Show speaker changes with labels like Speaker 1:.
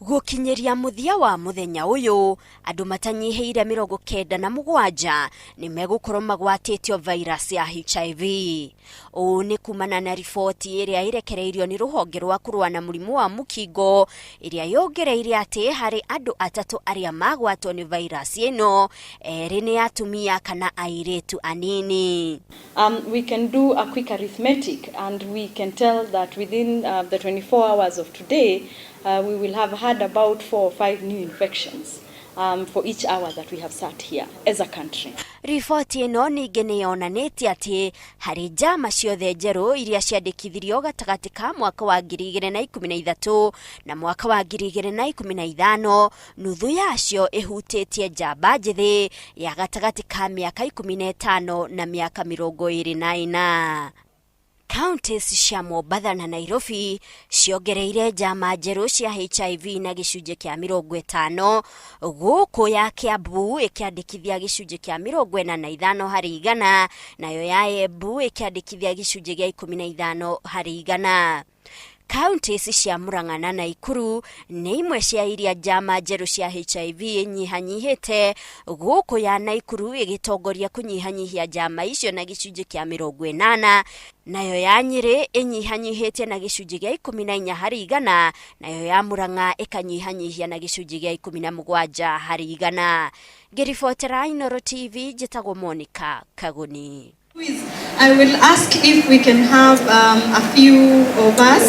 Speaker 1: Gukinyeria muthia wa muthenya uyu andu matanyiheire 97 ni megukorwo magwatitio virus ya HIV. Uu ni kumana na riboti iria irekereirio ni ruhonge rwa kurua na murimu wa mukingo iria yongereire ati hari andu atatu aria magwatwo ni virus ino eri ni atumia kana airitu anini.
Speaker 2: We can do a quick arithmetic and we can tell that within the 24 hours of today we will have had about 4 or 5 new infections for each hour that we have sat here as a country.
Speaker 1: Riboti ino ningi ni yonanitie ati hari njama ciothe njeru iria ciandikithirio gatagati ka mwaka wa 2013 na mwaka wa 2015, nuthu yacio ihutitie njamba njithi ya gatagati ka miaka 15 na miaka 24. Counties cia Mombasa na Nairobi ciongereire njama njeru cia HIV na gicunje kia 50, guku ya Kiambu ikiandikithia gicunje kia 45 hari igana, nayo ya Embu ikiandikithia gicunje gia 15 hari igana. Counties cia Murang'a na Nakuru ni imwe cia iria njama njeru cia HIV inyihanyihite, guku ya Nakuru igitongoria kunyihanyihia njama icio na gicunje kia 80, nayo ya Nyeri inyihanyihitie na gicunje gia 14 hari igana, nayo ya Murang'a ikanyihanyihia na gicunje gia 17 hari igana. Ngiribotera Inooro TV, njitagwo Monica Kaguni.
Speaker 3: I will ask if we can have a few of us